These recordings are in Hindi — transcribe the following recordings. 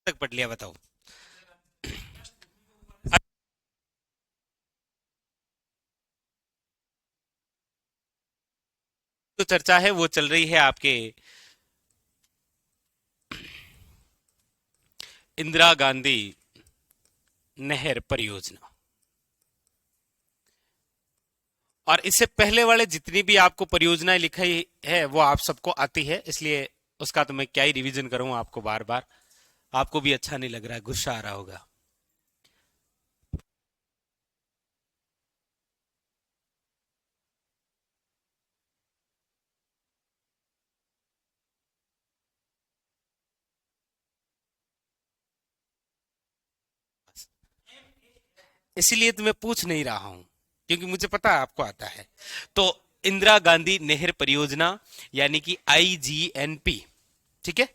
तक पढ़ लिया बताओ। तो चर्चा है वो चल रही है आपके इंदिरा गांधी नहर परियोजना। और इससे पहले वाले जितनी भी आपको परियोजनाएं लिखी है वो आप सबको आती है, इसलिए उसका तो मैं क्या ही रिवीजन करूं आपको बार बार। आपको भी अच्छा नहीं लग रहा है, गुस्सा आ रहा होगा। इसीलिए तो मैं पूछ नहीं रहा हूं, क्योंकि मुझे पता है आपको आता है। तो इंदिरा गांधी नहर परियोजना यानी कि IGNP, ठीक है।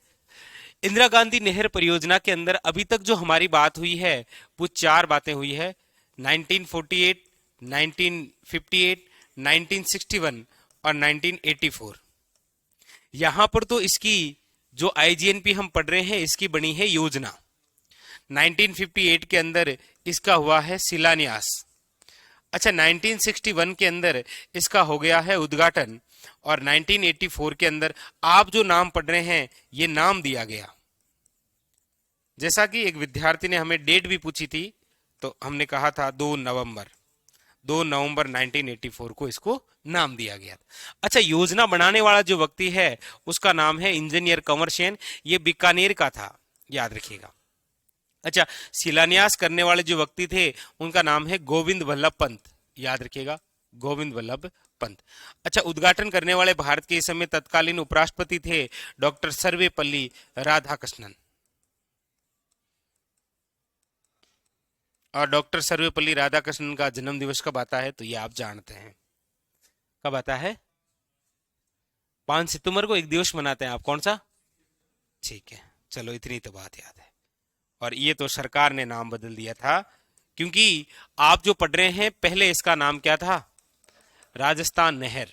इंदिरा गांधी नहर परियोजना के अंदर अभी तक जो हमारी बात हुई है वो चार बातें हुई है: 1948, 1958, 1961 और 1984। यहां पर तो इसकी जो IGNP हम पढ़ रहे हैं इसकी बनी है योजना। 1958 के अंदर इसका हुआ है शिलान्यास। अच्छा, 1961 के अंदर इसका हो गया है उद्घाटन। और 1984 के अंदर आप जो नाम पढ़ रहे हैं ये नाम दिया गया। जैसा कि एक विद्यार्थी ने हमें डेट भी पूछी थी, तो हमने कहा था 2 नवंबर। 2 नवंबर 1984 को इसको नाम दिया गया। अच्छा, योजना बनाने वाला जो व्यक्ति है उसका नाम है इंजीनियर कंवर सेन। ये बीकानेर का था, याद रखिएगा। अच्छा, शिलान्यास करने वाले जो व्यक्ति थे उनका नाम है गोविंद वल्लभ पंत, याद रखिएगा, गोविंद वल्लभ पंत। अच्छा, उद्घाटन करने वाले भारत के इस समय तत्कालीन उपराष्ट्रपति थे डॉक्टर सर्वेपल्ली राधाकृष्णन। और डॉक्टर सर्वेपल्ली राधाकृष्णन का जन्म दिवस कब आता है तो ये आप जानते हैं, कब आता है? 5 सितंबर को एक दिवस मनाते हैं आप, कौन सा? ठीक है, चलो इतनी तो बात याद है। और ये तो सरकार ने नाम बदल दिया था, क्योंकि आप जो पढ़ रहे हैं पहले इसका नाम क्या था? राजस्थान नहर।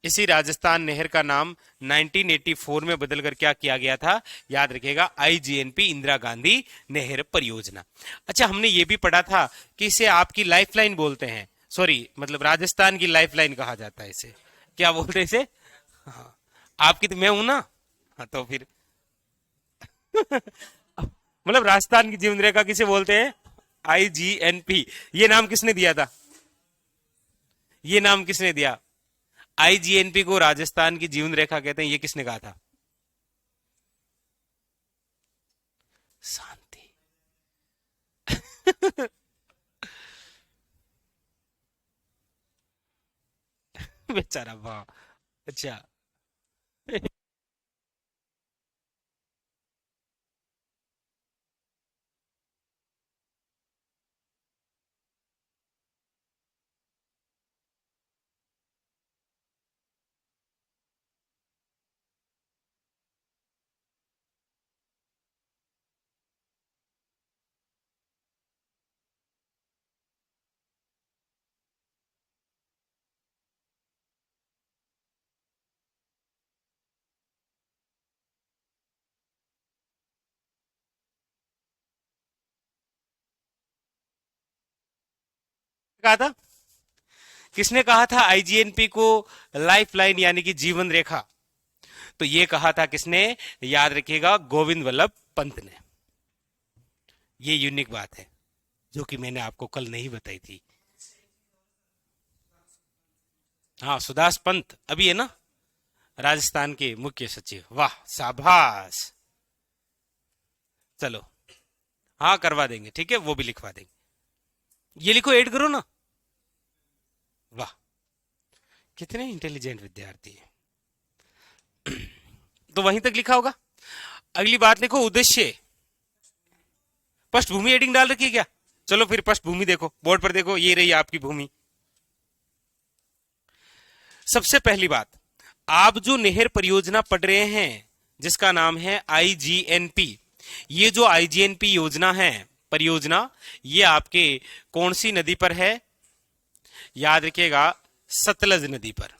इसी राजस्थान नहर का नाम 1984 में बदलकर क्या किया गया था? याद रखिएगा, IGNP इंदिरा गांधी नहर परियोजना। अच्छा, हमने ये भी पढ़ा था कि इसे आपकी लाइफलाइन बोलते हैं, सॉरी मतलब राजस्थान की लाइफलाइन कहा जाता है इसे। क्या बोलते हैं इसे? हाँ, आपकी तो मैं हूं ना। हाँ, तो फिर मतलब राजस्थान की जीवन रेखा किसे बोलते हैं? IGNP। ये नाम किसने दिया था? ये नाम किसने दिया? IGNP को राजस्थान की जीवन रेखा कहते हैं, ये किसने कहा था? शांति। बेचारा, वाह। अच्छा, कहा था? किसने कहा था IGNP को लाइफ लाइन यानी कि जीवन रेखा? तो ये कहा था किसने? याद रखिएगा, गोविंद वल्लभ पंत ने। ये यूनिक बात है जो कि मैंने आपको कल नहीं बताई थी। हाँ, सुदास पंत अभी है ना राजस्थान के मुख्य सचिव। वाह, शाबाश। चलो, हाँ करवा देंगे, ठीक है, वो भी लिखवा देंगे। ये लिखो, ऐड करो ना। वाह, कितने इंटेलिजेंट विद्यार्थी हैं। तो वहीं तक लिखा होगा। अगली बात लिखो, उद्देश्य। पृष्ठभूमि एडिंग डाल रखी है क्या? चलो फिर पृष्ठभूमि देखो, बोर्ड पर देखो, ये रही आपकी भूमि। सबसे पहली बात, आप जो नहर परियोजना पढ़ रहे हैं जिसका नाम है IGNP, ये जो IGNP योजना है, परियोजना, ये आपके कौन सी नदी पर है? याद रखिएगा, सतलज नदी पर।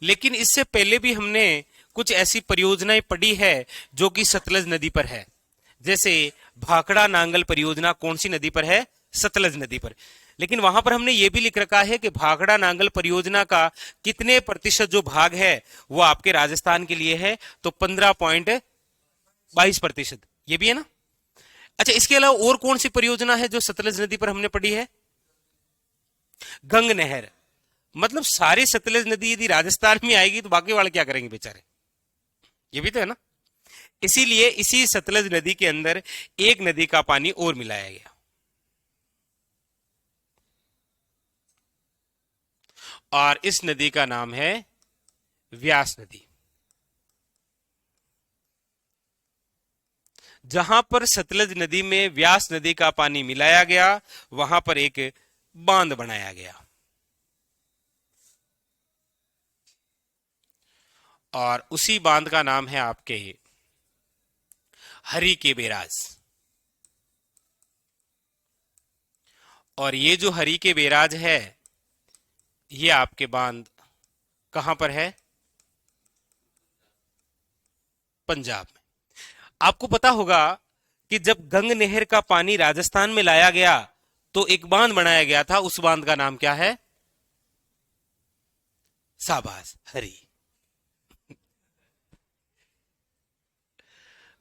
लेकिन इससे पहले भी हमने कुछ ऐसी परियोजनाएं पड़ी है जो कि सतलज नदी पर है। जैसे भाखड़ा नांगल परियोजना कौन सी नदी पर है? सतलज नदी पर। लेकिन वहां पर हमने ये भी लिख रखा है कि भाखड़ा नांगल परियोजना का कितने प्रतिशत जो भाग है वो आपके राजस्थान के लिए है, तो 15.22%। ये भी है ना। अच्छा, इसके अलावा और कौन सी परियोजना है जो सतलज नदी पर हमने पढ़ी है? गंग नहर। मतलब सारी सतलज नदी यदि राजस्थान में आएगी तो बाकी वाले क्या करेंगे बेचारे? ये भी तो है ना। इसीलिए इसी सतलज नदी के अंदर एक नदी का पानी और मिलाया गया, और इस नदी का नाम है व्यास नदी। जहां पर सतलज नदी में व्यास नदी का पानी मिलाया गया, वहां पर एक बांध बनाया गया, और उसी बांध का नाम है आपके हरि के बेराज। और ये जो हरि के बेराज है, ये आपके बांध कहां पर है? पंजाब में। आपको पता होगा कि जब गंग नहर का पानी राजस्थान में लाया गया तो एक बांध बनाया गया था, उस बांध का नाम क्या है? शाबाश हरी।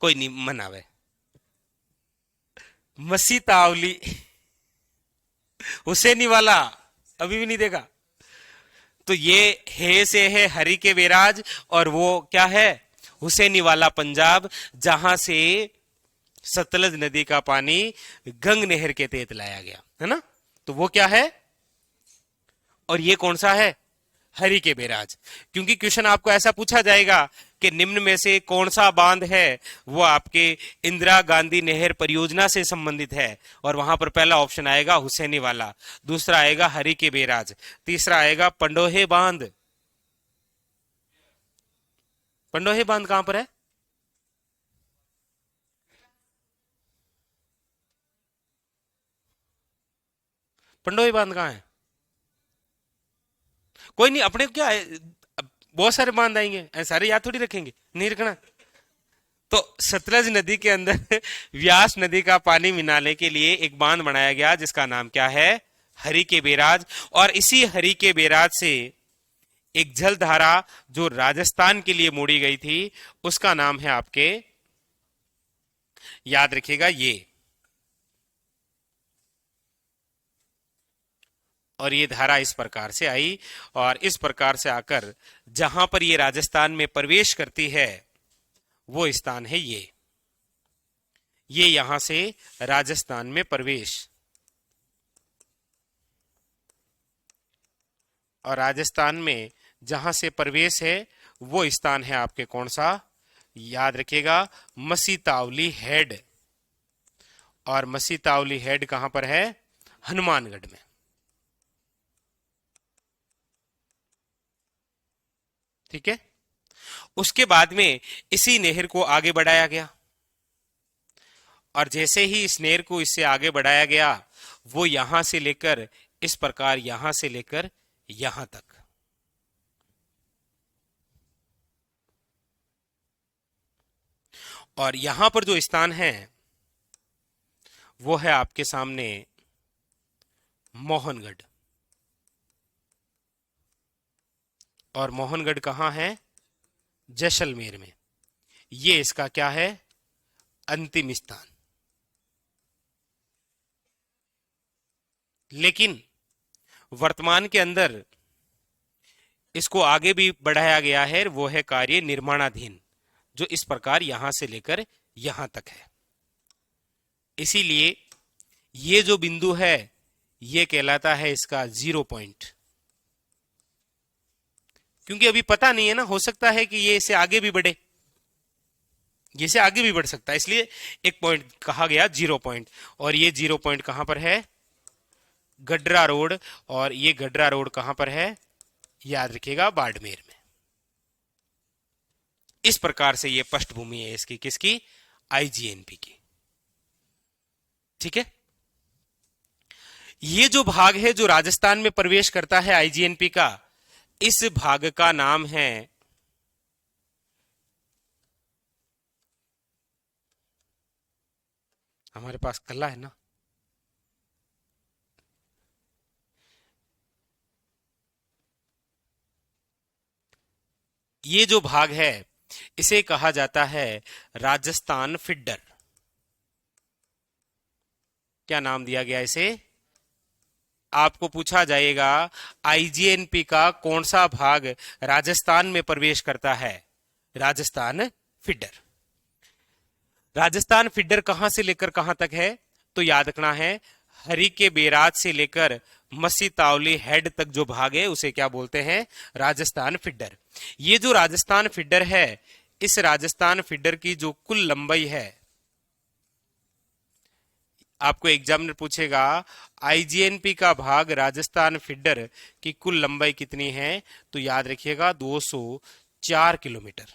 कोई नहीं मनावे। मसी तावली हुसैनी वाला अभी भी नहीं देखा? तो ये हे से है हरि के बेराज, और वो क्या है? हुसैनी वाला पंजाब, जहां से सतलज नदी का पानी गंग नहर के तहत लाया गया है ना। तो वो क्या है, और ये कौन सा है? हरि के बेराज। क्योंकि क्वेश्चन आपको ऐसा पूछा जाएगा कि निम्न में से कौन सा बांध है वो आपके इंदिरा गांधी नहर परियोजना से संबंधित है, और वहां पर पहला ऑप्शन आएगा हुसैनी वाला, दूसरा आएगा हरि के बेराज, तीसरा आएगा पंडोहे बांध। पंडोहे बांध कहां पर है? पंडोही बांध कहां है? कोई नहीं, अपने को क्या है, बहुत सारे बांध आएंगे, ऐसे सारे याद थोड़ी रखेंगे, नहीं रखना। तो सतलज नदी के अंदर व्यास नदी का पानी मिलाने के लिए एक बांध बनाया गया जिसका नाम क्या है? हरि के बेराज। और इसी हरि के बेराज से एक जलधारा जो राजस्थान के लिए मोड़ी गई थी, उसका नाम है आपके, याद रखिएगा ये, और ये धारा इस प्रकार से आई, और इस प्रकार से आकर जहां पर ये राजस्थान में प्रवेश करती है वो स्थान है ये यहां से राजस्थान में प्रवेश, और राजस्थान में जहां से प्रवेश है वो स्थान है आपके कौन सा? याद रखिएगा, मसी तावली हेड। और मसी तावली हेड कहां पर है? हनुमानगढ़ में। ठीक है। उसके बाद में इसी नहर को आगे बढ़ाया गया, और जैसे ही इस नहर को इससे आगे बढ़ाया गया, वो यहां से लेकर इस प्रकार, यहां से लेकर यहां तक, और यहां पर जो स्थान है वो है आपके सामने मोहनगढ़। और मोहनगढ़ कहां है? जैसलमेर में। ये इसका क्या है? अंतिम स्थान। लेकिन वर्तमान के अंदर इसको आगे भी बढ़ाया गया है, वो है कार्य निर्माणाधीन, जो इस प्रकार यहां से लेकर यहां तक है। इसीलिए ये जो बिंदु है ये कहलाता है इसका 0 पॉइंट। क्योंकि अभी पता नहीं है ना, हो सकता है कि ये इसे आगे भी बढ़े, ये से आगे भी बढ़ सकता है, इसलिए एक पॉइंट कहा गया 0 पॉइंट। और ये 0 पॉइंट कहां पर है? गड्रा रोड। और ये गड्रा रोड कहां पर है? याद रखिएगा, बाड़मेर में। इस प्रकार से ये पृष्ठभूमि है इसकी, किसकी? आईजीएनपी की। ठीक है। ये जो भाग है जो राजस्थान में प्रवेश करता है आईजीएनपी का, इस भाग का नाम है हमारे पास कल्ला है ना। ये जो भाग है इसे कहा जाता है राजस्थान फिडर। क्या नाम दिया गया इसे? आपको पूछा जाएगा आईजीएनपी का कौन सा भाग राजस्थान में प्रवेश करता है? राजस्थान फिडर। राजस्थान फिडर कहां से लेकर कहां तक है? तो याद रखना है, हरी के बेराज से लेकर मसी तावली हेड तक जो भाग है उसे क्या बोलते हैं? राजस्थान फिडर। ये जो राजस्थान फिडर है, इस राजस्थान फिडर की जो कुल लंबाई है, आपको एग्जामिनर पूछेगा आईजीएनपी का भाग राजस्थान फिडर की कुल लंबाई कितनी है, तो याद रखिएगा 204 किलोमीटर।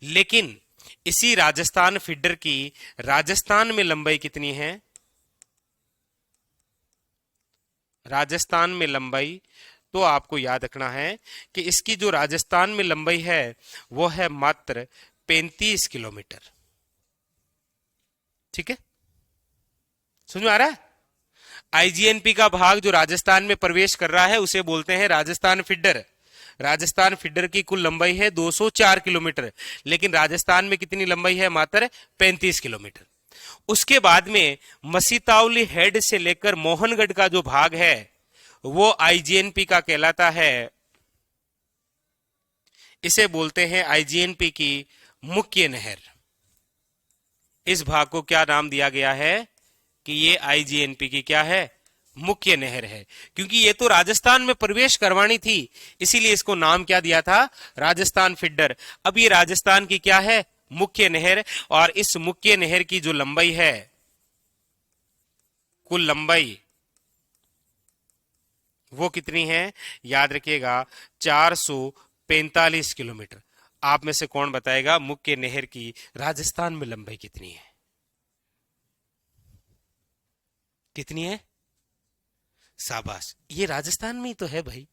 लेकिन इसी राजस्थान फीडर की राजस्थान में लंबाई कितनी है? राजस्थान में लंबाई, तो आपको याद रखना है कि इसकी जो राजस्थान में लंबाई है वो है मात्र 35 किलोमीटर। ठीक है, समझ में आ रहा है? आईजीएनपी का भाग जो राजस्थान में प्रवेश कर रहा है उसे बोलते हैं राजस्थान फीडर। राजस्थान फीडर की कुल लंबाई है 204 किलोमीटर, लेकिन राजस्थान में कितनी लंबाई है? मात्र 35 किलोमीटर। उसके बाद में मसीतावली हेड से लेकर मोहनगढ़ का जो भाग है वो आईजीएनपी का कहलाता है। इसे बोलते हैं आईजीएनपी की मुख्य नहर। इस भाग को क्या नाम दिया गया है कि ये आईजीएनपी की क्या है? मुख्य नहर है। क्योंकि ये तो राजस्थान में प्रवेश करवानी थी, इसीलिए इसको नाम क्या दिया था? राजस्थान फिडर। अब ये राजस्थान की क्या है? मुख्य नहर। और इस मुख्य नहर की जो लंबाई है, कुल लंबाई, वो कितनी है? याद रखिएगा 445 किलोमीटर। आप में से कौन बताएगा मुख्य नहर की राजस्थान में लंबाई कितनी है? कितनी है? शाबाश, ये राजस्थान में ही तो है भाई।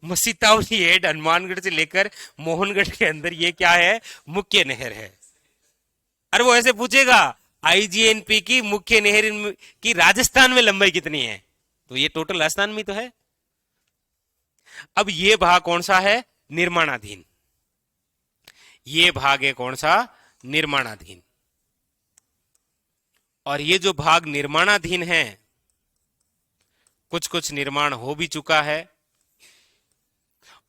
मसीतावली हेड हनुमानगढ़ से लेकर मोहनगढ़ के अंदर ये क्या है? मुख्य नहर है। अरे वो ऐसे पूछेगा आईजीएनपी की मुख्य नहर की राजस्थान में लंबाई कितनी है, तो ये टोटल राजस्थान में तो है। अब ये भाग कौन सा है? निर्माणाधीन। ये भाग है कौन सा? निर्माणाधीन। और ये जो भाग निर्माणाधीन है, कुछ कुछ निर्माण हो भी चुका है,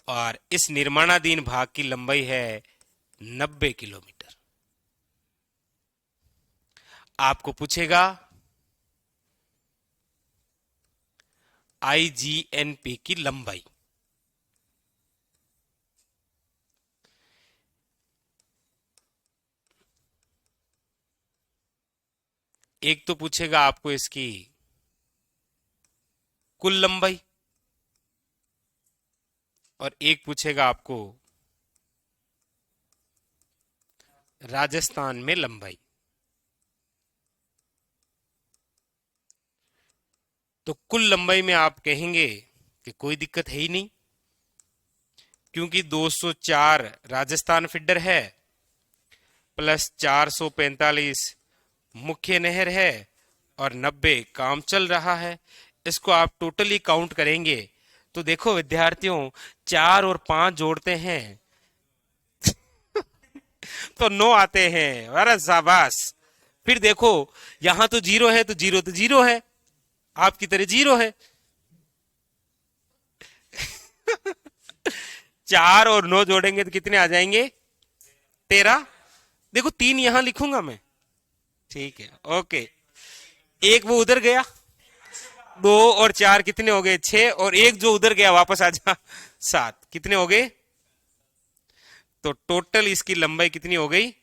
और इस निर्माणाधीन भाग की लंबाई है 90 किलोमीटर। आपको पूछेगा आईजीएनपी की लंबाई। एक तो पूछेगा आपको इसकी कुल लंबाई, और एक पूछेगा आपको राजस्थान में लंबाई। तो कुल लंबाई में आप कहेंगे कि कोई दिक्कत है ही नहीं, क्योंकि 204 राजस्थान फीडर है प्लस 445 मुख्य नहर है और 90 काम चल रहा है। इसको आप टोटली काउंट करेंगे तो देखो विद्यार्थियों, 4 और 5 जोड़ते हैं तो 9 आते हैं। अरे शाबाश। फिर देखो यहां तो जीरो है, तो जीरो तो जीरो है, आपकी तरह जीरो है। 4 और 9 जोड़ेंगे तो कितने आ जाएंगे? 13। देखो 3 यहां लिखूंगा मैं, ठीक है, ओके। एक वो उधर गया, 2 और 4 कितने हो गए? 6, और एक जो उधर गया वापस आ जा, 7। कितने हो गए? तो टोटल इसकी लंबाई कितनी हो गई?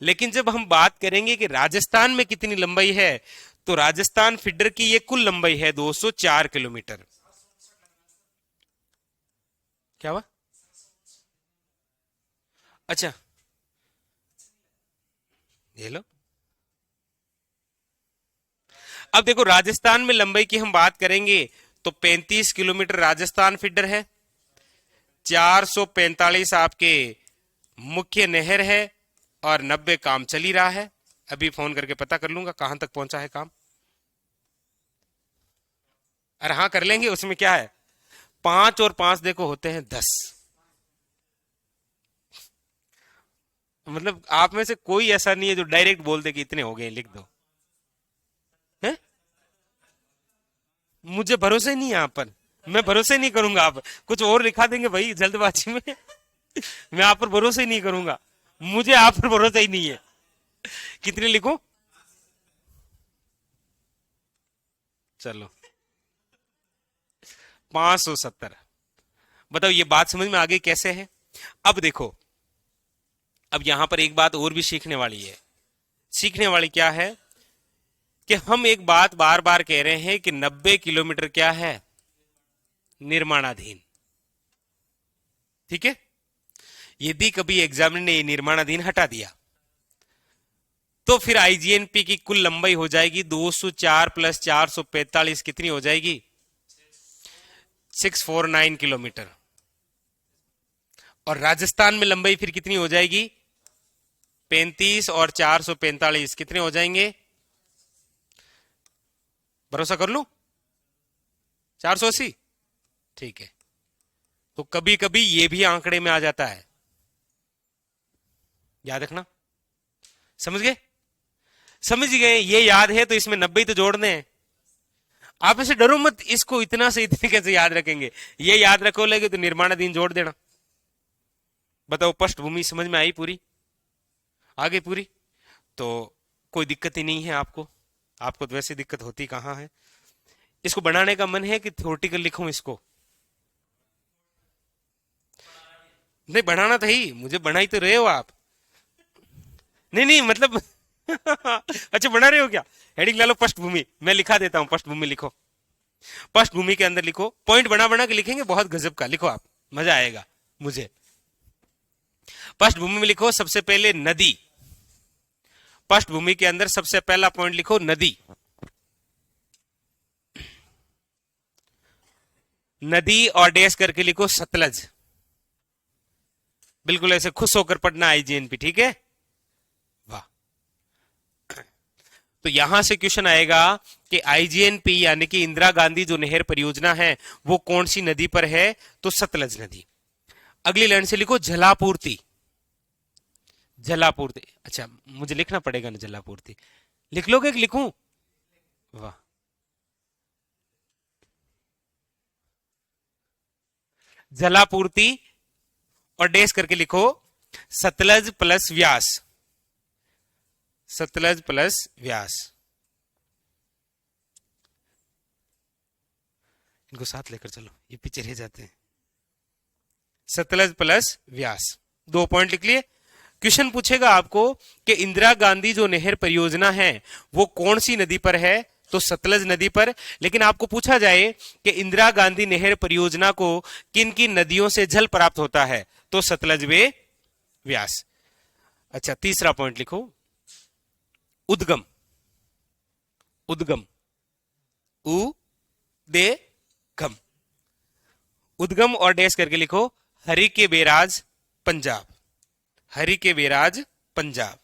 लेकिन जब हम बात करेंगे कि राजस्थान में कितनी लंबाई है, तो राजस्थान फीडर की ये कुल लंबाई है 204 किलोमीटर। क्या हुआ? अच्छा, ये लो। अब देखो राजस्थान में लंबाई की हम बात करेंगे तो 35 किलोमीटर राजस्थान फीडर है, 445 आपके मुख्य नहर है, और 90 काम चल ही रहा है। अभी फोन करके पता कर लूंगा कहां तक पहुंचा है काम। अरे हाँ कर लेंगे, उसमें क्या है। 5 और 5 देखो होते हैं 10। मतलब आप में से कोई ऐसा नहीं है जो डायरेक्ट बोल दे कि इतने हो गए, लिख दो। है, मुझे भरोसा ही नहीं है आप पर। मैं भरोसे नहीं करूंगा, आप कुछ और लिखा देंगे भाई जल्दबाजी में। मैं आप पर भरोसा ही नहीं करूंगा। मुझे आप पर भरोसा ही नहीं है। कितने लिखूं? चलो 570। बताओ ये बात समझ में आ गई कैसे है? अब देखो, अब यहां पर एक बात और भी सीखने वाली है। सीखने वाली क्या है कि हम एक बात बार बार कह रहे हैं कि 90 किलोमीटर क्या है, निर्माणाधीन। ठीक है, यदि कभी एग्जामिनर ने ये निर्माणाधीन हटा दिया तो फिर आईजीएनपी की कुल लंबाई हो जाएगी 204 प्लस 445, कितनी हो जाएगी? 649 किलोमीटर। और राजस्थान में लंबाई फिर कितनी हो जाएगी? 35 और 445 कितने हो जाएंगे? भरोसा कर लूं? 480। ठीक है, तो कभी कभी ये भी आंकड़े में आ जाता है, याद रखना। समझ गए? समझ गए? ये याद है तो इसमें 90 तो जोड़ने हैं। आप ऐसे डरो मत, इसको इतना से इतने कैसे याद रखेंगे। ये याद रखो लगे तो निर्माणाधीन जोड़ देना। बताओ पृष्ठभूमि समझ में आई पूरी? आगे पूरी? तो कोई दिक्कत ही नहीं है आपको। आपको तो वैसे दिक्कत होती कहां है। इसको बनाने का मन है कि थ्योरेटिकल लिखूं इसको? नहीं बढ़ाना था ही, मुझे बना ही तो रहे हो आप। नहीं नहीं मतलब अच्छा बना रहे हो क्या? हेडिंग ला लो पृष्ठभूमि, मैं लिखा देता हूं। पृष्ठभूमि लिखो, पृष्ठभूमि के अंदर लिखो, पॉइंट बना बना के लिखेंगे, बहुत गजब का लिखो आप, मजा आएगा मुझे। पृष्ठभूमि में लिखो सबसे पहले नदी। पृष्ठभूमि के अंदर सबसे पहला पॉइंट लिखो नदी। नदी और डैश करके लिखो सतलज। बिल्कुल ऐसे खुश होकर पढ़ना आईजीएनपी, ठीक है? वाह। तो यहां से क्वेश्चन आएगा कि आईजीएनपी यानी कि इंदिरा गांधी जो नहर परियोजना है वो कौन सी नदी पर है? तो सतलज नदी। अगली लाइन से लिखो जलापूर्ति। जलापूर्ति, अच्छा मुझे लिखना पड़ेगा ना जलापूर्ति। लिख लोगे कि लिखूं? वाह। जलापूर्ति और डैश करके लिखो सतलज प्लस व्यास। सतलज प्लस व्यास, इनको साथ लेकर चलो, ये पीछे रह जाते हैं। सतलज प्लस व्यास, 2 पॉइंट लिख लिए। क्वेश्चन पूछेगा आपको कि इंदिरा गांधी जो नहर परियोजना है वो कौन सी नदी पर है? तो सतलज नदी पर। लेकिन आपको पूछा जाए कि इंदिरा गांधी नहर परियोजना को किन किन नदियों से जल प्राप्त होता है? तो सतलज व व्यास। अच्छा तीसरा पॉइंट लिखो उद्गम। उद्गम, उ दे गम। उद्गम और डैश करके लिखो हरि के बेराज पंजाब। हरि के बेराज पंजाब,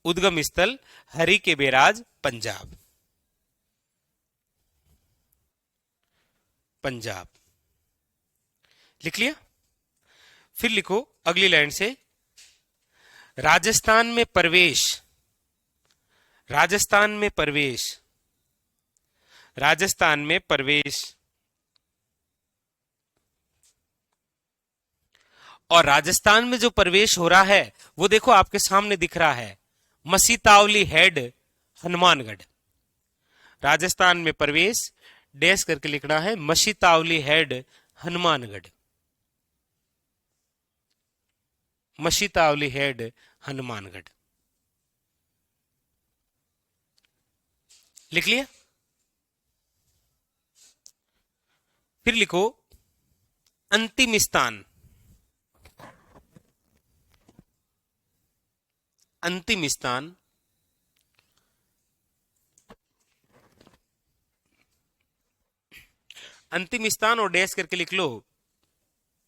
उद्गम स्थल हरि के बेराज पंजाब। पंजाब लिख लिया। फिर लिखो अगली लाइन से राजस्थान में प्रवेश। राजस्थान में प्रवेश, राजस्थान में प्रवेश। और राजस्थान में जो प्रवेश हो रहा है वो देखो आपके सामने दिख रहा है, मसीतावली हेड हनुमानगढ़। राजस्थान में प्रवेश डैश करके लिखना है मसीतावली हेड हनुमानगढ़। मसीतावली हेड हनुमानगढ़ लिख लिया। फिर लिखो अंतिम स्थान। अंतिम स्थान अंतिम स्थान और डैश करके लिख लो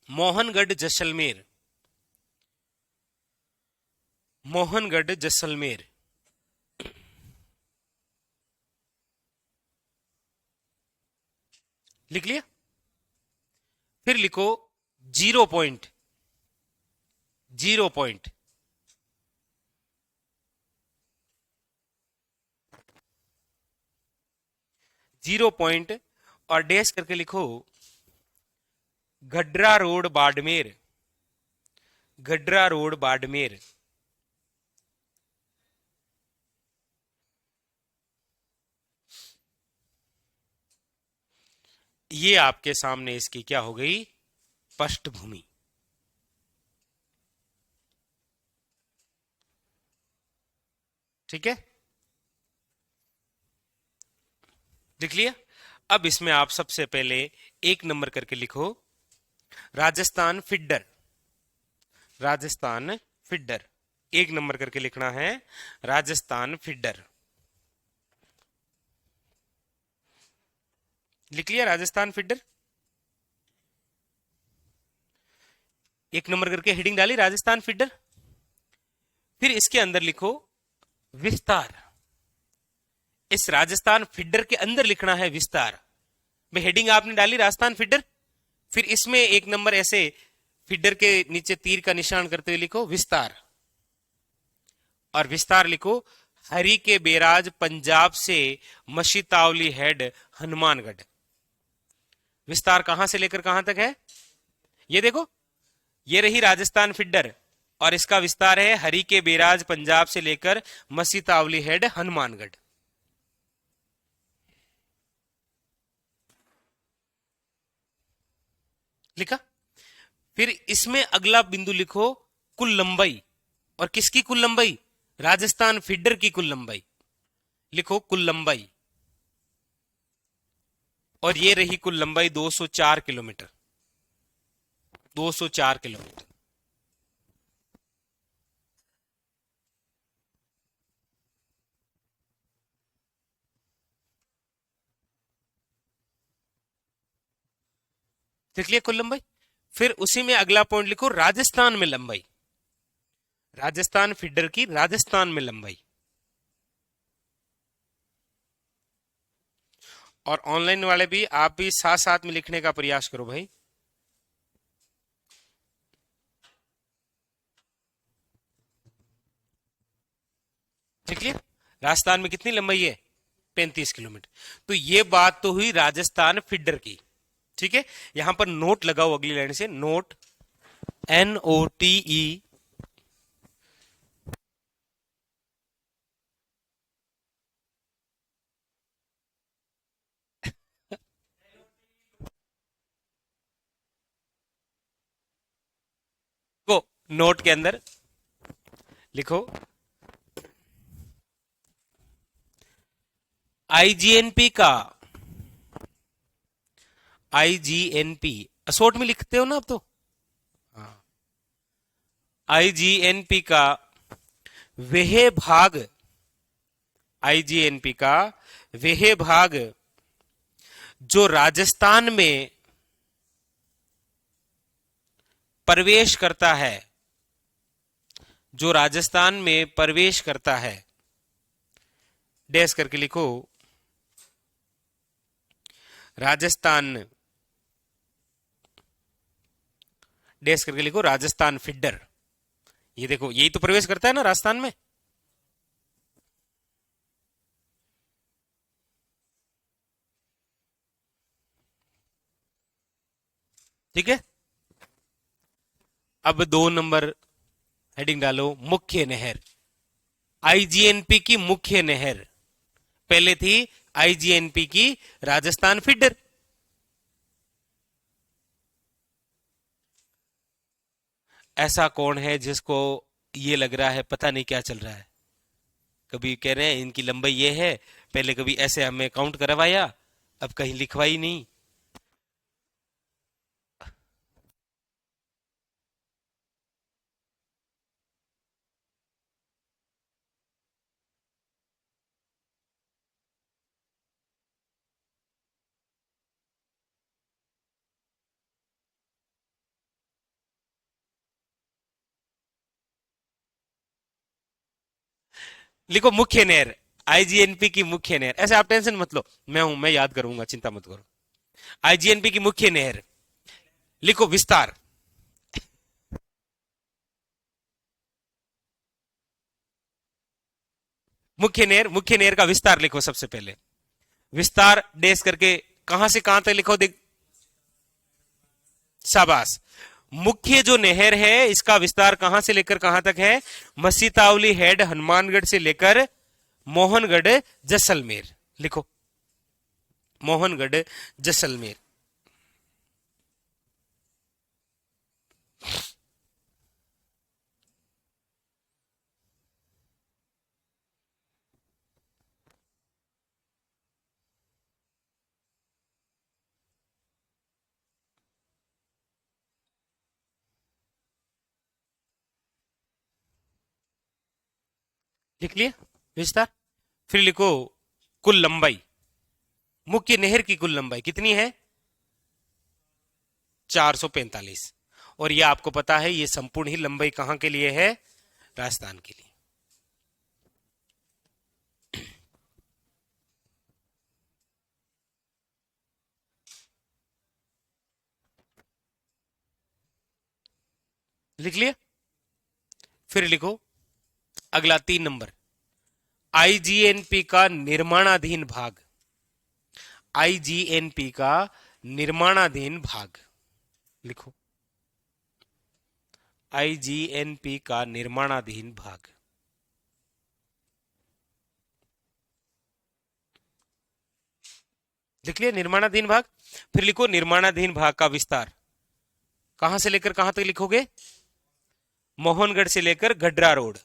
मोहनगढ़ जैसलमेर। मोहनगढ़ जैसलमेर। लिख लिया? फिर लिखो 0 पॉइंट, 0 पॉइंट, 0 पॉइंट और डैश करके लिखो गड्रा रोड बाड़मेर, गड्रा रोड बाड़मेर। ये आपके सामने इसकी क्या हो गई? पृष्ठभूमि। ठीक है, लिख लिया? अब इसमें आप सबसे पहले 1 नंबर करके लिखो Rajasthan feeder, Rajasthan feeder. 1 number करके लिखना है राजस्थान फिडर। लिख लिया राजस्थान फिडर? 1 नंबर करके हेडिंग डाली राजस्थान फिडर। फिर इसके अंदर लिखो विस्तार। इस राजस्थान फिडर के अंदर लिखना है विस्तार। में हेडिंग आपने डाली राजस्थान फिडर, फिर इसमें 1 नंबर ऐसे फिडर के नीचे तीर का निशान करते हुए लिखो विस्तार। और विस्तार लिखो हरी के बेराज पंजाब से मशीतावली हेड हनुमानगढ़। विस्तार कहां से लेकर कहां तक है? ये देखो, ये रही राजस्थान फिडर और इसका विस्तार है हरी के बेराज पंजाब से लेकर मसीतावली हेड हनुमानगढ़। लिखा? फिर इसमें अगला बिंदु लिखो कुल लंबाई। और किसकी कुल लंबाई? राजस्थान फीडर की कुल लंबाई। लिखो कुल लंबाई। और ये रही कुल लंबाई 204 किलोमीटर, 204 किलोमीटर। देख लिया कुल लंबाई? फिर उसी में अगला पॉइंट लिखो राजस्थान में लंबाई, राजस्थान फीडर की राजस्थान में लंबाई। और ऑनलाइन वाले भी, आप भी साथ साथ में लिखने का प्रयास करो भाई। ठीक है, राजस्थान में कितनी लंबाई है? 35 किलोमीटर। तो ये बात तो हुई राजस्थान फीडर की। ठीक है, यहां पर नोट लगाओ अगली लाइन से, नोट NOTE। को नोट के अंदर लिखो IGNP का, IGNP शॉर्ट में लिखते हो ना अब तो। IGNP का वह भाग, IGNP का वह भाग जो राजस्थान में प्रवेश करता है, जो राजस्थान में प्रवेश करता है, डैश करके लिखो राजस्थान, डैश करके लिखो राजस्थान फिडर। ये देखो, यही तो प्रवेश करता है ना राजस्थान में। ठीक है, अब 2 नंबर हेडिंग डालो मुख्य नहर। IGNP की मुख्य नहर, पहले थी IGNP की राजस्थान फीडर। ऐसा कौन है जिसको ये लग रहा है पता नहीं क्या चल रहा है? कभी कह रहे हैं इनकी लंबाई ये है, पहले कभी ऐसे हमें काउंट करवाया, अब कहीं लिखवाई नहीं। लिखो मुख्य नहर, IGNP की मुख्य नहर। ऐसे आप टेंशन मत लो, मैं हूं, मैं याद करूंगा, चिंता मत करो। आईजीएनपी की मुख्य नहर, लिखो विस्तार। मुख्य नहर का विस्तार लिखो सबसे पहले। विस्तार डेस करके कहां से कहां तक लिखो, देख। शाबाश। मुख्य जो नहर है इसका विस्तार कहां से लेकर कहां तक है? मसीतावली हेड हनुमानगढ़ से लेकर मोहनगढ़ जैसलमेर, लिखो मोहनगढ़ जैसलमेर। लिख लिया विस्तार। फिर लिखो कुल लंबाई, मुख्य नहर की कुल लंबाई कितनी है? 445। और यह आपको पता है यह संपूर्ण ही लंबाई कहां के लिए है? राजस्थान के लिए। लिख लिया। फिर लिखो अगला 3 नंबर, आईजीएनपी का निर्माणाधीन भाग। आईजीएनपी का निर्माणाधीन भाग, लिखो आईजीएनपी का निर्माणाधीन भाग। लिख लिया निर्माणाधीन भाग। फिर लिखो निर्माणाधीन भाग का विस्तार कहां से लेकर कहां तक लिखोगे? मोहनगढ़ से लेकर गड्रा रोड।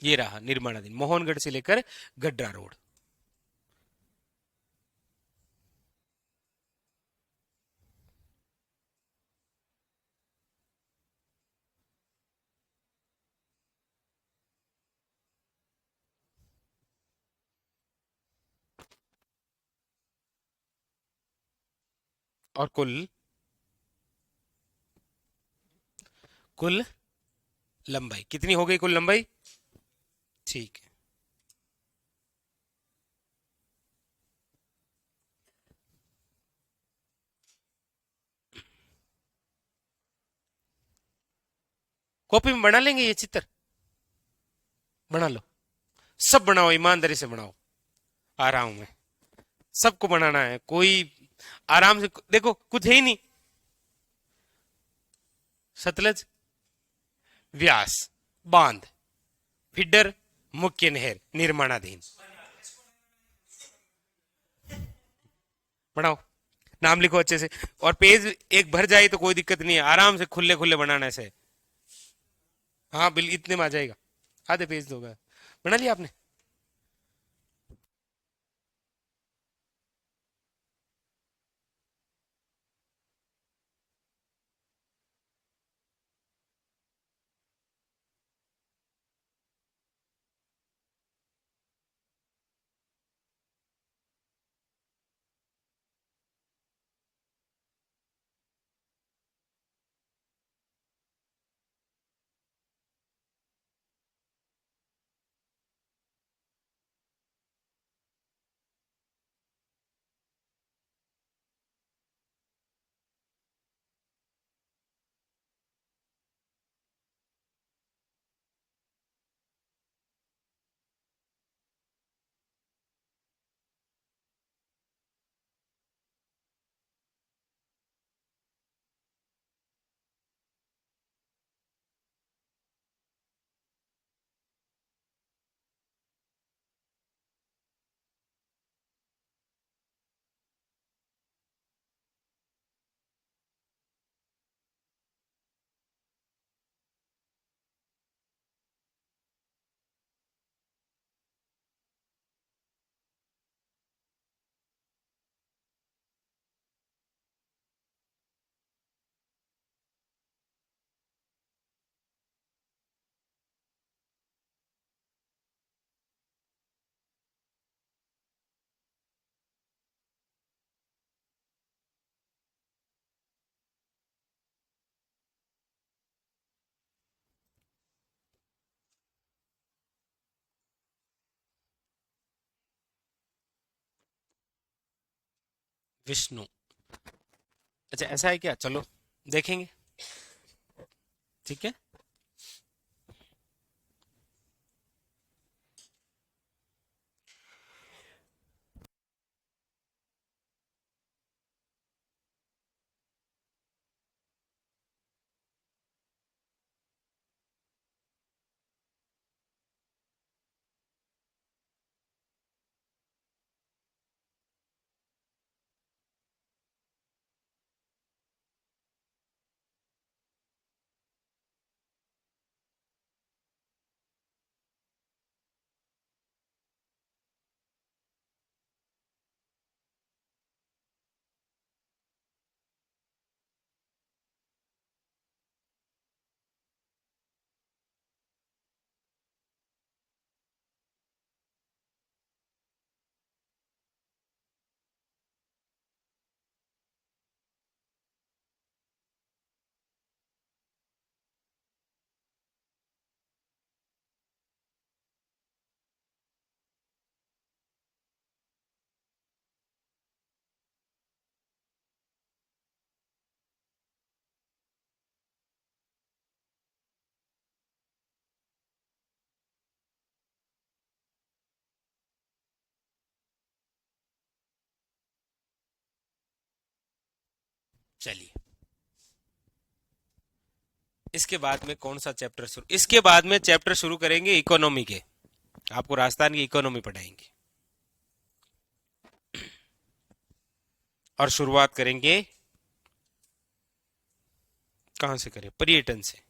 ये रहा निर्माणाधीन, मोहनगढ़ से लेकर गड्रा रोड। और कुल कुल लंबाई कितनी हो गई? कुल लंबाई, ठीक है। कॉपी में बना लेंगे ये चित्र, बना लो। सब बनाओ, ईमानदारी से बनाओ। आ रहा हूं मैं, सबको बनाना है। कोई आराम से देखो, कुछ है ही नहीं। सतलज, व्यास, बांध, फिडर, मुख्य नहर, निर्माणाधीन। बनाओ, नाम लिखो अच्छे से। और पेज एक भर जाए तो कोई दिक्कत नहीं है, आराम से खुले खुले बनाने से। हाँ बिल इतने में आ जाएगा, आधे पेज दोगे। बना लिया आपने? विष्णु। अच्छा ऐसा है क्या, चलो देखेंगे। ठीक है। चलिए, इसके बाद में कौन सा चैप्टर शुरू, इसके बाद में चैप्टर शुरू करेंगे इकोनॉमी के। आपको राजस्थान की इकोनॉमी पढ़ाएंगे और शुरुआत करेंगे कहां से करें, पर्यटन से।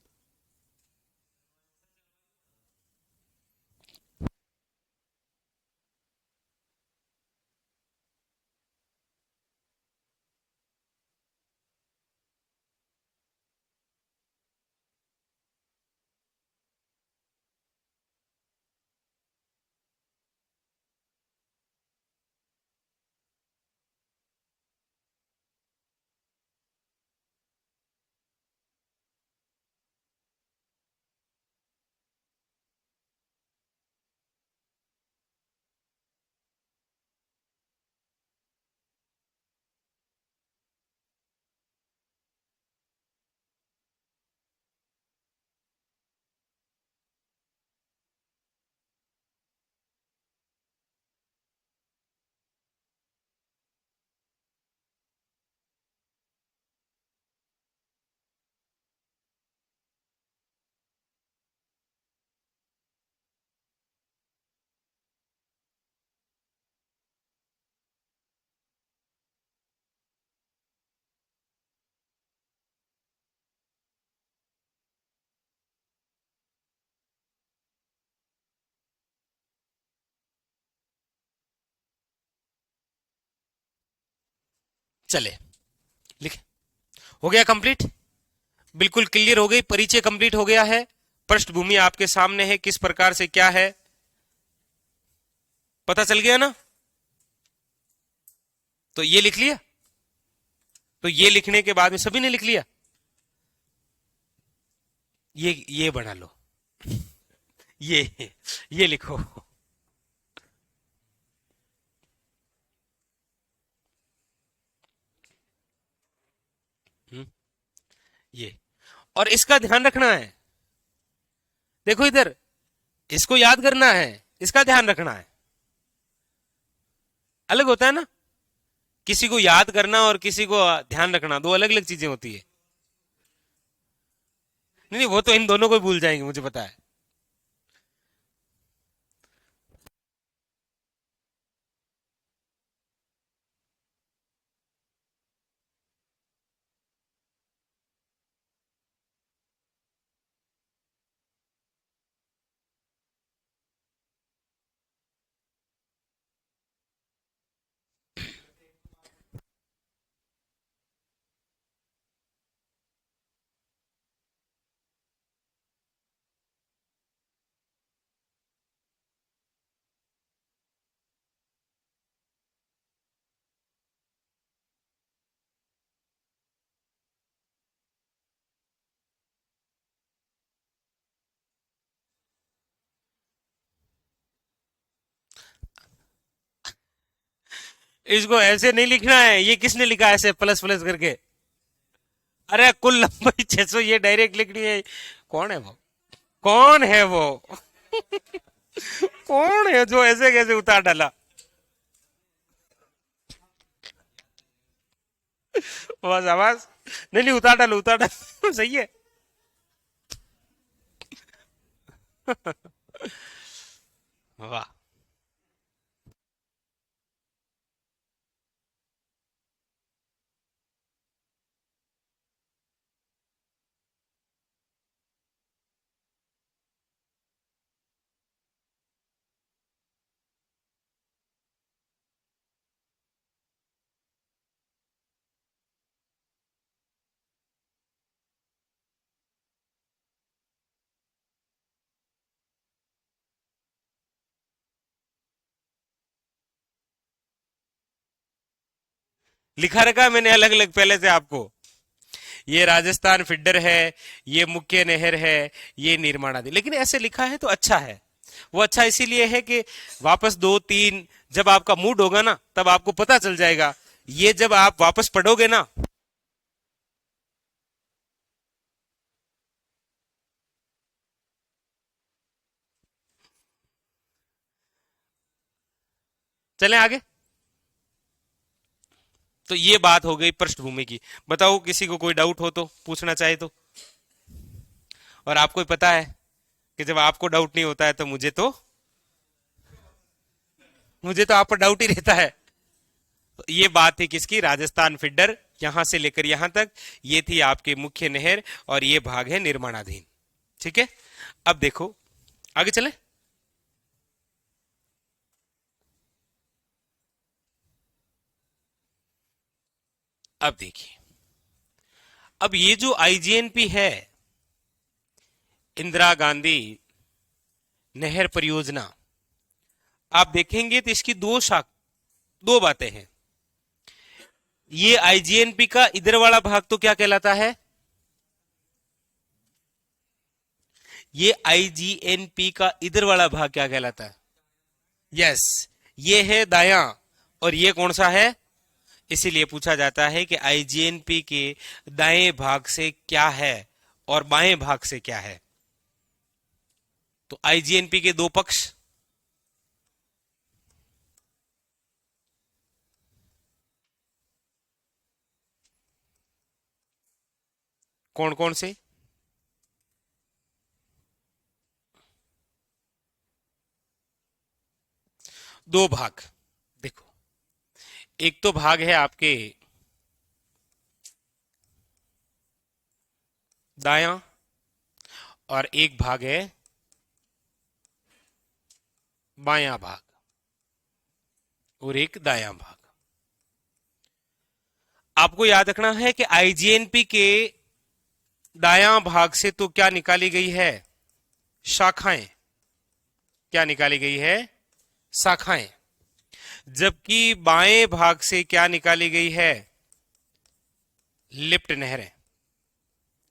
चले, लिखे, हो गया कंप्लीट, बिल्कुल क्लियर हो गई, परिचय कंप्लीट हो गया है, पृष्ठभूमि आपके सामने है किस प्रकार से क्या है, पता चल गया ना। तो ये लिख लिया, तो ये लिखने के बाद में सभी ने लिख लिया, ये बना लो, ये लिखो। हम्म, ये, और इसका ध्यान रखना है, देखो इधर, इसको याद करना है, इसका ध्यान रखना है, अलग होता है ना, किसी को याद करना और किसी को ध्यान रखना, दो अलग अलग चीजें होती है। नहीं नहीं, वो तो इन दोनों को भूल जाएंगे, मुझे पता है। इसको ऐसे नहीं लिखना है, ये किसने लिखा है ऐसे प्लस प्लस करके? अरे कुल लंबाई 600, ये डायरेक्ट लिखनी है। कौन है वो? कौन है वो? कौन है जो ऐसे कैसे उतार डाला? बस आवाज। नहीं नहीं, उतार डालो उतार डालो। सही है। वाह। लिखा रखा है मैंने अलग अलग पहले से आपको। ये राजस्थान फिडर है, ये मुख्य नहर है, ये निर्माणाधीन, लेकिन ऐसे लिखा है तो अच्छा है। वो अच्छा इसीलिए है कि वापस दो तीन, जब आपका मूड होगा ना तब आपको पता चल जाएगा। ये जब आप वापस पढ़ोगे ना। चलें आगे। तो ये बात हो गई पृष्ठभूमि की। बताओ किसी को कोई डाउट हो तो पूछना चाहे तो। और आपको ही पता है कि जब आपको डाउट नहीं होता है तो मुझे तो आप पर डाउट ही रहता है। तो ये बात थी किसकी? राजस्थान फिडर, यहां से लेकर यहां तक ये थी आपके मुख्य नहर, और ये भाग है निर्माणाधीन। ठीक है। अब देखो आगे चले। अब देखिए, अब ये जो आईजीएनपी है, इंदिरा गांधी नहर परियोजना, आप देखेंगे तो इसकी दो बातें हैं। ये आईजीएनपी का इधर वाला भाग तो क्या कहलाता है? ये आईजीएनपी का इधर वाला भाग क्या कहलाता है? यस, ये है दायां, और ये कौन सा है? इसीलिए पूछा जाता है कि आईजीएनपी के दाएं भाग से क्या है और बाएं भाग से क्या है। तो आईजीएनपी के दो पक्ष कौन कौन से? दो भाग। देखो, एक तो भाग है आपके दायां, और एक भाग है बायां भाग, और एक दायां भाग। आपको याद रखना है कि आईजीएनपी के दायां भाग से तो क्या निकाली गई है? शाखाएं। क्या निकाली गई है? शाखाएं। जबकि बाएं भाग से क्या निकाली गई है? लिफ्ट नहरें।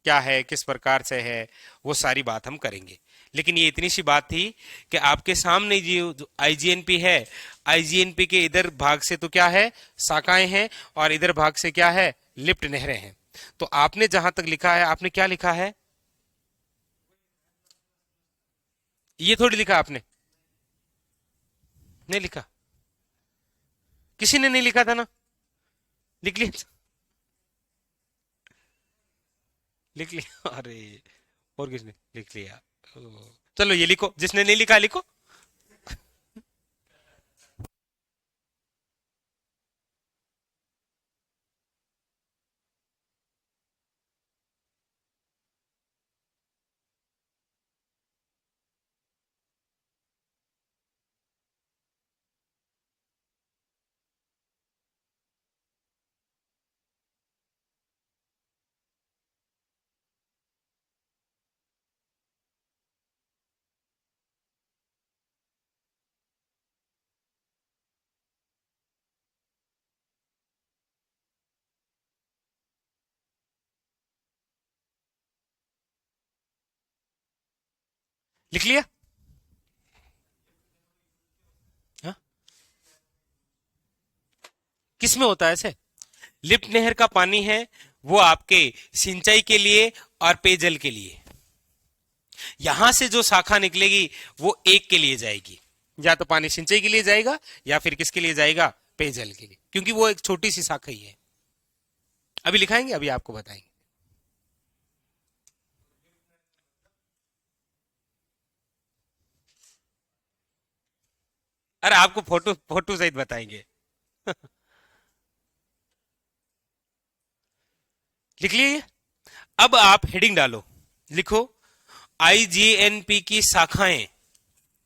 क्या है, किस प्रकार से है, वो सारी बात हम करेंगे। लेकिन ये इतनी सी बात थी कि आपके सामने जो आईजीएनपी है, आईजीएनपी के इधर भाग से तो क्या है? शाखाएं हैं, और इधर भाग से क्या है? लिफ्ट नहरें हैं। तो आपने जहां तक लिखा है, आपने क्या लिखा है? ये थोड़ी लिखा आपने। नहीं लिखा। किसी ने नहीं लिखा था ना। लिख लिया। लिख लिया। अरे, और किसने लिख लिया? ओ, चलो ये लिखो, जिसने नहीं लिखा लिखो। लिख लिया। हाँ? किसमें होता है ऐसे? लिफ्ट नहर का पानी है वो आपके सिंचाई के लिए और पेयजल के लिए। यहां से जो शाखा निकलेगी वो एक के लिए जाएगी, या तो पानी सिंचाई के लिए जाएगा या फिर किसके लिए जाएगा, पेयजल के लिए, क्योंकि वो एक छोटी सी शाखा ही है। अभी लिखाएंगे, अभी आपको बताएंगे। अरे आपको फोटो फोटो सहित बताएंगे। लिख लिए? अब आप हेडिंग डालो, लिखो आईजीएनपी की शाखाएं।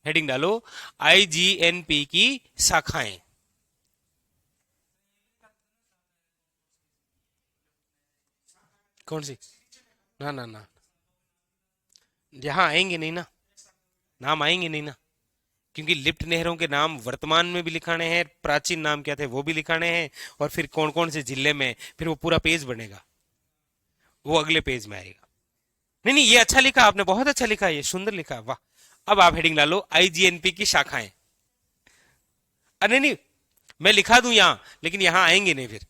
हेडिंग डालो आईजीएनपी की शाखाएं। कौन सी? ना ना ना, यहां आएंगे नहीं ना, नाम आएंगे नहीं ना, क्योंकि लिफ्ट नहरों के नाम वर्तमान में भी लिखाने हैं, प्राचीन नाम क्या थे वो भी लिखाने हैं, और फिर कौन कौन से जिले में, फिर वो पूरा पेज बनेगा, वो अगले पेज में आएगा। नहीं नहीं, ये अच्छा लिखा आपने, बहुत अच्छा लिखा, ये सुंदर लिखा, वाह। अब आप हेडिंग डालो आईजीएनपी की शाखाएं। अरे नहीं, मैं लिखा दूं यहां, लेकिन यहां आएंगे नहीं फिर।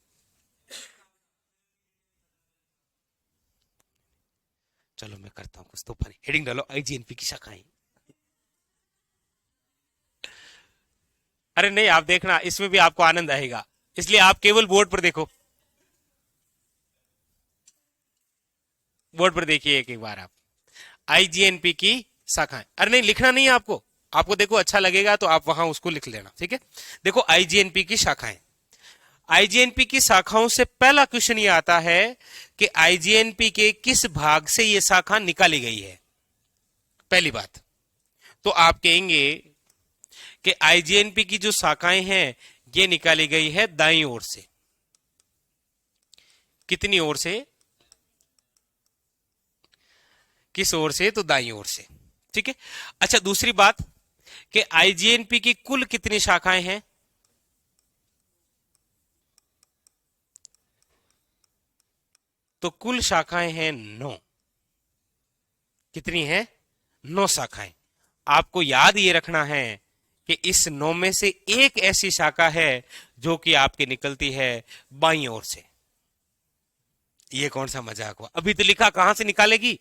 चलो मैं करता हूं कुछ तो पानी। हेडिंग डालो आईजीएनपी की शाखाएं। अरे नहीं, आप देखना इसमें भी आपको आनंद आएगा, इसलिए आप केवल बोर्ड पर देखो, बोर्ड पर देखिए एक एक बार आप। आईजीएनपी की शाखाएं, अरे नहीं लिखना नहीं है आपको, आपको देखो अच्छा लगेगा तो आप वहां उसको लिख लेना, ठीक है। देखो आईजीएनपी की शाखाएं, आईजीएनपी की शाखाओं से पहला क्वेश्चन ये आता है कि आईजीएनपी के किस भाग से ये शाखा निकाली गई है। पहली बात तो आप कहेंगे कि आईजीएनपी की जो शाखाएं हैं ये निकाली गई है दाईं ओर से। कितनी ओर से? किस ओर से? तो दाईं ओर से, ठीक है। अच्छा दूसरी बात कि आईजीएनपी की कुल कितनी शाखाएं हैं? तो कुल शाखाएं हैं 9। कितनी है? 9 शाखाएं। आपको याद ये रखना है कि इस 9 में से एक ऐसी शाखा है जो कि आपकी निकलती है बाईं ओर से। ये कौन सा मजाक हुआ, अभी तो लिखा कहां से निकालेगी,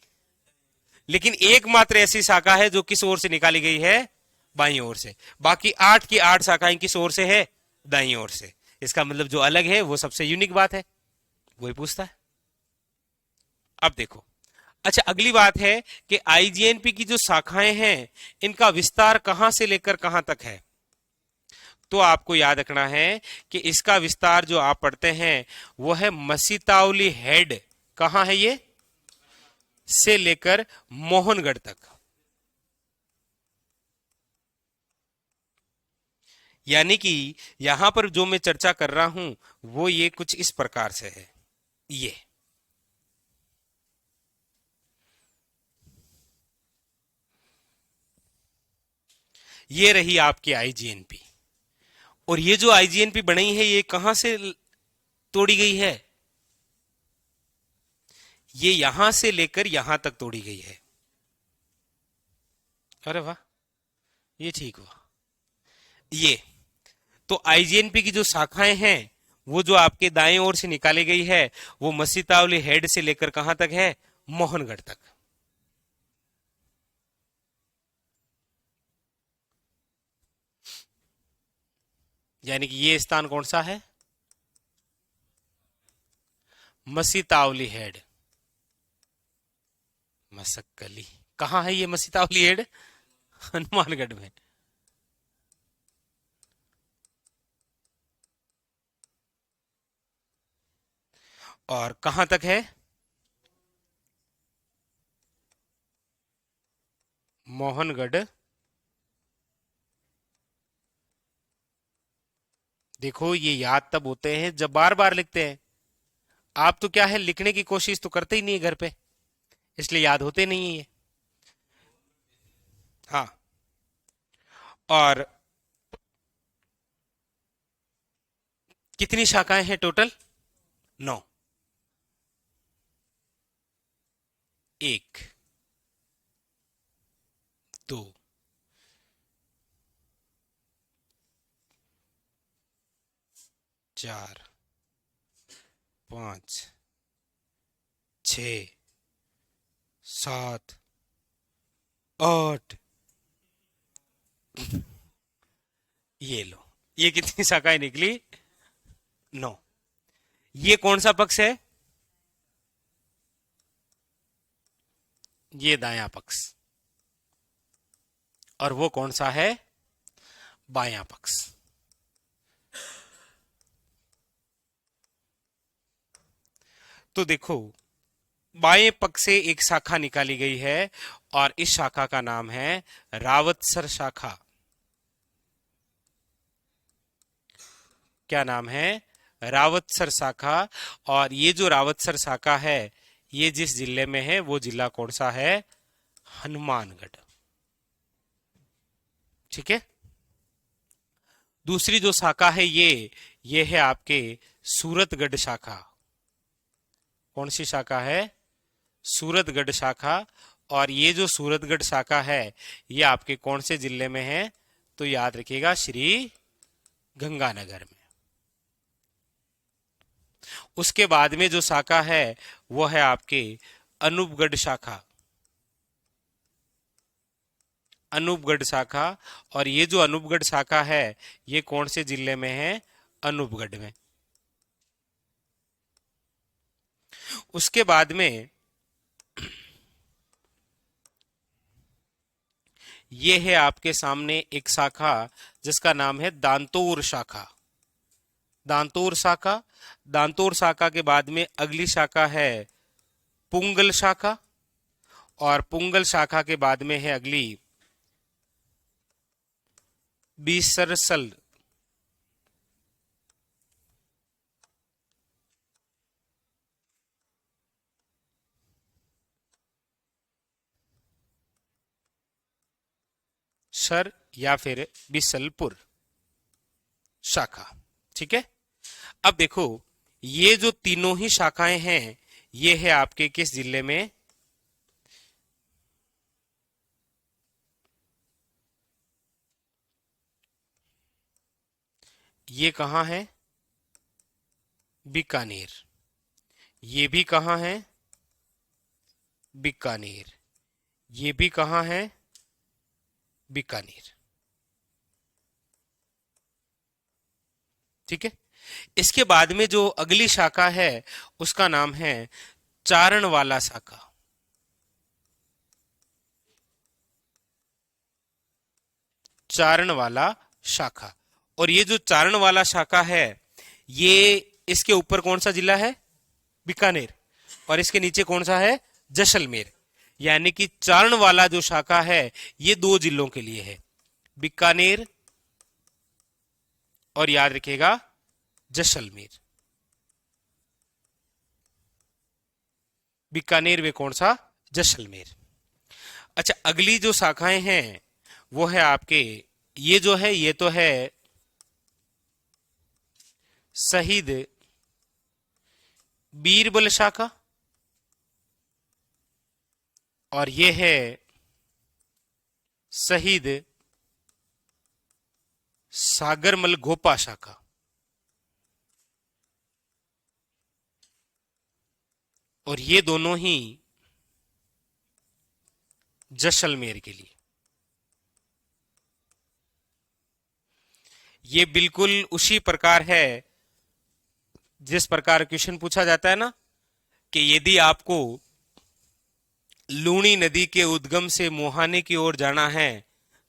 लेकिन एकमात्र ऐसी शाखा है जो किस ओर से निकाली गई है, बाईं ओर से। बाकी 8 की 8 शाखाएं किस ओर से है, दाईं ओर से। इसका मतलब जो अलग है वो सबसे यूनिक बात है, वही पूछता है। अब देखो, अच्छा अगली बात है कि आईजीएनपी की जो शाखाएं हैं इनका विस्तार कहां से लेकर कहां तक है। तो आपको याद रखना है कि इसका विस्तार जो आप पढ़ते हैं वो है मसीतावली हेड, कहां है ये, से लेकर मोहनगढ़ तक। यानी कि यहां पर जो मैं चर्चा कर रहा हूं वो ये कुछ इस प्रकार से है। ये रही आपकी आईजीएनपी, और ये जो आईजीएनपी बनी है ये कहां से तोड़ी गई है, ये यहां से लेकर यहां तक तोड़ी गई है। अरे वाह, ये ठीक हुआ। ये तो आईजीएनपी की जो शाखाएं हैं वो जो आपके दाएं ओर से निकाली गई है वो मसीतावली हेड से लेकर कहां तक है, मोहनगढ़ तक। यानी कि ये स्थान कौन सा है, मसीतावली हेड। मसक्कली कहां है ये मसीतावली हेड, हनुमानगढ़ में। और कहां तक है, मोहनगढ़। देखो ये याद तब होते हैं जब बार बार लिखते हैं, आप तो क्या है लिखने की कोशिश तो करते ही नहीं है घर पे, इसलिए याद होते नहीं है ये। हाँ, और कितनी शाखाएं हैं टोटल, 9। एक, दो, 4 5 6 7 8, ये लो, ये कितनी शाखाएं निकली? 9। ये कौन सा पक्ष है? ये दायां पक्ष। और वो कौन सा है? बायां पक्ष। तो देखो, बाएं पक्ष से एक शाखा निकाली गई है और इस शाखा का नाम है रावतसर शाखा। क्या नाम है? रावतसर शाखा। और ये जो रावतसर शाखा है, ये जिस जिले में है वो जिला कौन सा है? हनुमानगढ़। ठीक है। दूसरी जो शाखा है ये है आपके सूरतगढ़ शाखा। कौन सी शाखा है? सूरतगढ़ शाखा। और ये जो सूरतगढ़ शाखा है ये आपके कौन से जिले में है? तो याद रखिएगा, श्री गंगानगर में। उसके बाद में जो शाखा है वो है आपके अनूपगढ़ शाखा। अनूपगढ़ शाखा। और ये जो अनूपगढ़ शाखा है ये कौन से जिले में है? अनूपगढ़ में। उसके बाद में ये है आपके सामने एक शाखा जिसका नाम है दांतोर शाखा। दांतोर शाखा। दांतोर शाखा के बाद में अगली शाखा है पुंगल शाखा। और पुंगल शाखा के बाद में है अगली बीसरसल। सर या फिर बिसलपुर शाखा। ठीक है। अब देखो, ये जो तीनों ही शाखाएं हैं ये है आपके किस जिले में? ये कहां है? बीकानेर। ये भी कहां है? बीकानेर। ये भी कहां है? बीकानेर। ठीक है। इसके बाद में जो अगली शाखा है उसका नाम है चारणवाला शाखा। चारणवाला शाखा। और ये जो चारणवाला शाखा है ये इसके ऊपर कौन सा जिला है? बीकानेर। और इसके नीचे कौन सा है? जैसलमेर। यानी कि चारणवाला जो शाखा है ये 2 जिलों के लिए है, बीकानेर और याद रखिएगा जैसलमेर। बीकानेर में कौन सा? जैसलमेर। अच्छा, अगली जो शाखाएं हैं वो है आपके, ये जो है ये तो है शहीद बीरबल शाखा। और ये है शहीद सागरमल गोपा शाखा। और ये दोनों ही जैसलमेर के लिए। ये बिल्कुल उसी प्रकार है जिस प्रकार क्वेश्चन पूछा जाता है ना कि यदि आपको लूणी नदी के उद्गम से मुहाने की ओर जाना है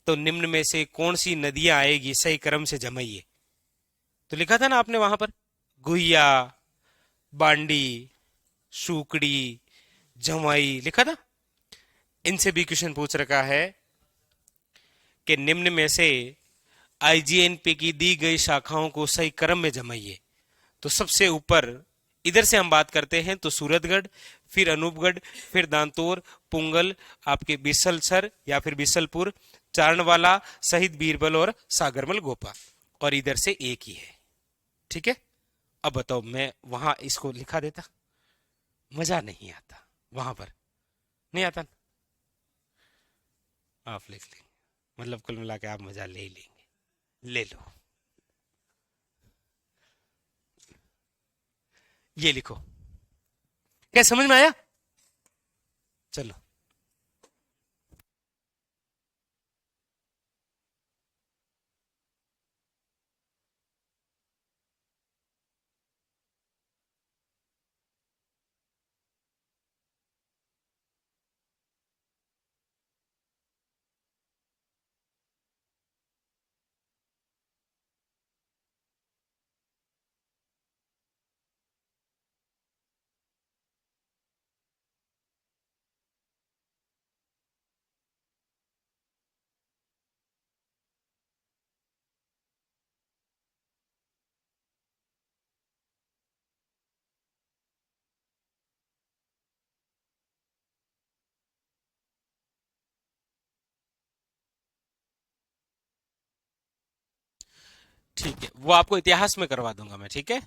तो निम्न में से कौन सी नदियां आएगी, सही क्रम से जमाइए। तो लिखा था ना आपने वहां पर, गुहिया, बांडी, सूकड़ी, जमाई लिखा था। इनसे भी क्वेश्चन पूछ रखा है कि निम्न में से आईजीएनपी की दी गई शाखाओं को सही क्रम में जमाइए। तो सबसे ऊपर इधर से हम बात करते हैं तो सूरतगढ़, फिर अनूपगढ़, फिर दांतोर, पुंगल, आपके बिसलसर या फिर बिसलपुर, चारणवाला, शहीद बीरबल और सागरमल गोपा। और इधर से एक ही है। ठीक है। अब बताओ, मैं वहां इसको लिखा देता, मजा नहीं आता वहां पर, नहीं आता ना? आप लिख लेंगे, मतलब कुल मिला के आप मजा ले ही लेंगे। ले लो। ये लिखो। क्या समझ में आया? चलो। ठीक है, वो आपको इतिहास में करवा दूंगा मैं, ठीक है।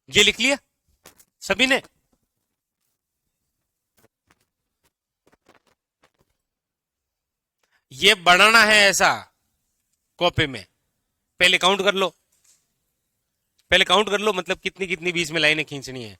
ये लिख लिया सभी ने? ये बढ़ाना है ऐसा कॉपी में। पहले काउंट कर लो। पहले काउंट कर लो, मतलब कितनी कितनी बीच में लाइनें खींचनी है।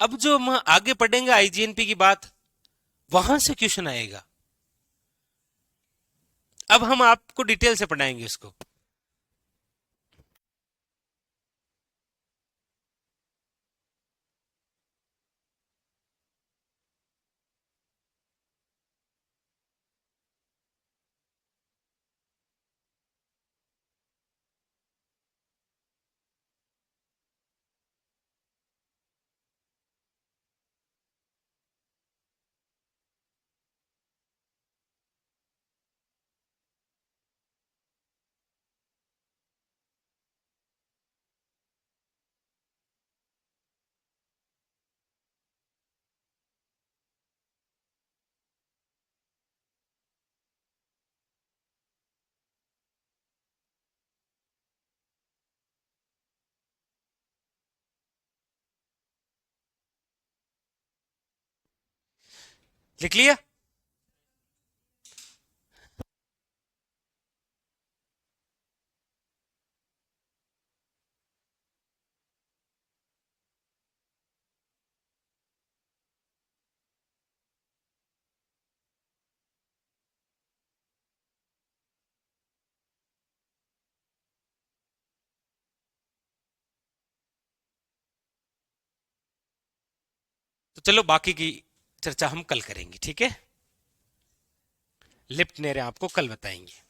अब जो हम आगे पढ़ेंगे आईजीएनपी की बात, वहां से क्वेश्चन आएगा। अब हम आपको डिटेल से पढ़ाएंगे इसको। लिख लिया? तो चलो बाकी की चर्चा हम कल करेंगे, ठीक है। लिफ्ट नेरे आपको कल बताएंगे।